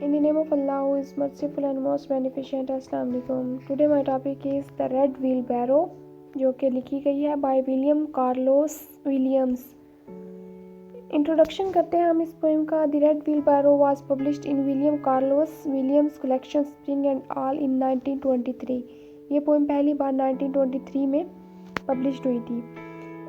In the name of Allah who is merciful and most beneficent. Assalamu alaikum. Today my topic is The Red Wheelbarrow, जो कि लिखी गई है by William Carlos Williams. Introduction करते हैं हम इस पोएम का। The red wheelbarrow was published in William Carlos Williams collection spring and all in 1923। ये पोएम पहली बार 1923 में पब्लिश्ड हुई थी।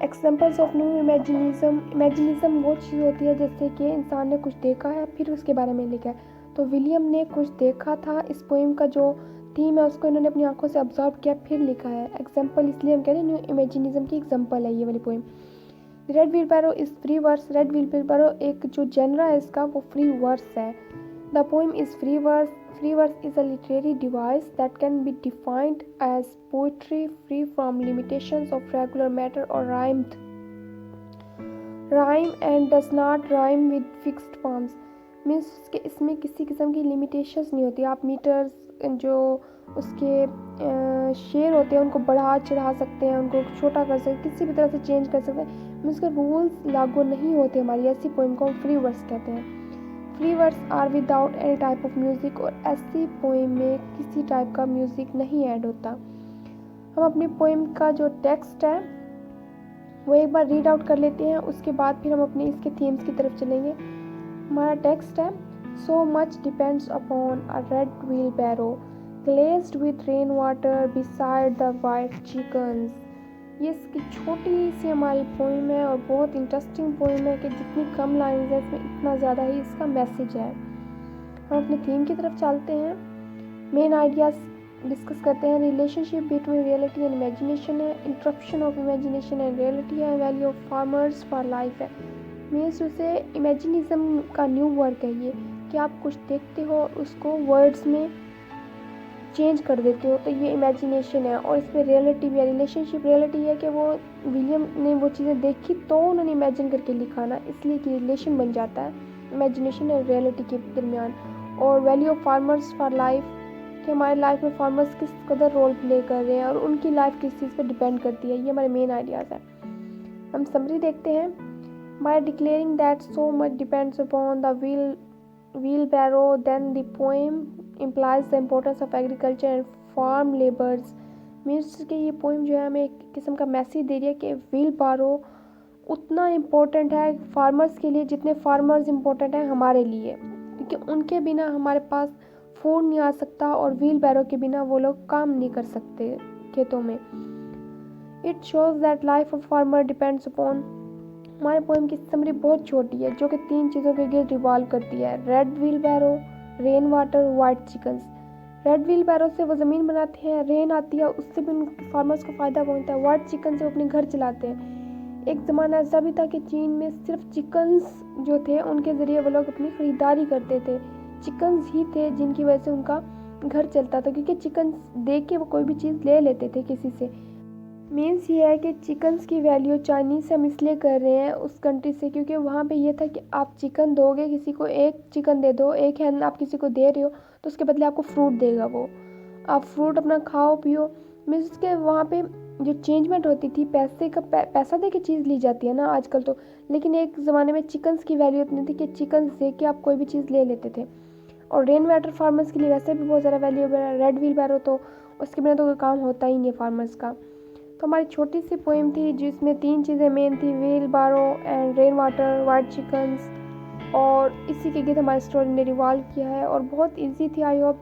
एग्जाम्पल्स ऑफ न्यू इमेजिनिज्म वो चीज़ होती है जैसे कि इंसान ने कुछ देखा है फिर उसके बारे में लिखा है। तो विलियम ने कुछ देखा था, इस पोएम का जो थीम है उसको इन्होंने अपनी आंखों से ऑब्जर्व किया फिर लिखा है। एग्जाम्पल इसलिए हम कह रहे हैं न्यू इमेजिनिज्म की एग्जाम्पल है ये वाली poem. Red wheelbarrow is free verse. Red wheelbarrow एक जो जनरा है इसका वो फ्री वर्स है। The poem is free verse. Free verse is a literary device that can be defined as poetry free from limitations of regular matter or rhyme and does not rhyme with fixed forms. Means कि इसमें किसी किस्म की limitations नहीं होती। आप metres जो उसके शेर होते हैं उनको बढ़ा चढ़ा सकते हैं, उनको छोटा कर सकते हैं, किसी भी तरह से चेंज कर सकते हैं। मीन्स के रूल्स लागू नहीं होते हमारी ऐसी पोएम को हम फ्री वर्स कहते हैं। Free words are without any type of music, और ऐसी पोएम में किसी टाइप का म्यूज़िक नहीं ऐड होता। हम अपनी पोएम का जो टेक्स्ट है वो एक बार रीड आउट कर लेते हैं, उसके बाद फिर हम अपने इसके थीम्स की तरफ चलेंगे। हमारा टेक्स्ट है, so much depends upon a red wheel barrow glazed with rain water beside the white chickens. ये इसकी छोटी सी हमारी पोएम है और बहुत इंटरेस्टिंग पोएम है कि जितनी कम लाइन्स है इसमें इतना ज़्यादा ही इसका मैसेज है। हम अपने थीम की तरफ चलते हैं। मेन आइडियाज़ डिस्कस करते हैं। Relationship between reality and imagination है, interruption of imagination and reality है, value of farmers for life है। मीन्स उसे इमेजिनिज्म का न्यू वर्क है ये कि आप कुछ देखते हो उसको वर्ड्स में चेंज कर देते हो, तो ये इमेजिनेशन है। और इसमें रियलिटी भी है। रिलेशनशिप रियलिटी है कि वो विलियम ने वो चीज़ें देखी तो उन्होंने इमेजिन करके लिखा ना, इसलिए कि रिलेशन बन जाता है इमेजिनेशन और रियलिटी के दरमियान। और value of farmers for life कि हमारे लाइफ में फार्मर्स किस कदर रोल प्ले कर रहे हैं और उनकी लाइफ किस चीज़ पर डिपेंड करती है। ये हमारे मेन आइडियाज़ है। हम समरी देखते हैं। By declaring that so much depends upon the wheelbarrow, then the poem implies the importance of agriculture and farm labors. Means कि ये पोएम जो है हमें एक किस्म का मैसेज दे रही है कि व्हील बारो उतना इम्पोर्टेंट है फार्मर्स के लिए जितने फार्मर्स इम्पोर्टेंट हैं हमारे लिए, क्योंकि उनके बिना हमारे पास फूड नहीं आ सकता और व्हील बैरो के बिना वो लोग काम नहीं कर सकते खेतों में। It shows that life of farmer depends upon. हमारे पोएम की समरी बहुत छोटी है जो कि 3 चीज़ों के गिर्द रिवॉल्व करती है। रेड व्हील बैरो, rain water, white chickens. Red wheel बैरो से वो ज़मीन बनाते हैं, रेन आती है उससे भी उन फार्मर्स को फ़ायदा पहुंचता है, वाइट चिकन से वो अपने घर चलाते हैं। एक ज़माना ऐसा भी था कि चीन में सिर्फ चिकन्स जो थे उनके ज़रिए वो लोग अपनी ख़रीदारी करते थे। चिकन्स ही थे जिनकी वजह से उनका घर चलता था, क्योंकि चिकन्स देख के वो कोई भी चीज़ ले लेते थे किसी से। मीन्स ये है कि चिकन्स की वैल्यू चाइनीज़ से हम इसलिए कर रहे हैं उस कंट्री से क्योंकि वहाँ पे ये था कि आप चिकन दोगे किसी को, एक चिकन दे दो, एक हैन आप किसी को दे रहे हो तो उसके बदले आपको फ्रूट देगा वो, आप फ्रूट अपना खाओ पियो। मीन्स के वहाँ पे जो चेंजमेंट होती थी पैसे का पैसा दे के चीज़ ली जाती है ना आजकल तो, लेकिन एक ज़माने में चिकन्स की वैल्यू इतनी थी कि चिकन्स दे के आप कोई भी चीज़ ले लेते थे। और रेन वाटर फार्मर्स के लिए वैसे भी बहुत ज़्यादा वैल्यूएबल है। रेड व्हील बैरो तो उसके बिना तो कोई काम होता ही नहीं है फार्मर्स का। तो हमारी छोटी सी पोएम थी जिसमें 3 चीज़ें मेन थी, व्हील बारो and rain water, white chickens, और इसी के गिर्द हमारी स्टोरी ने रिवॉल्व किया है और बहुत इजी थी। I hope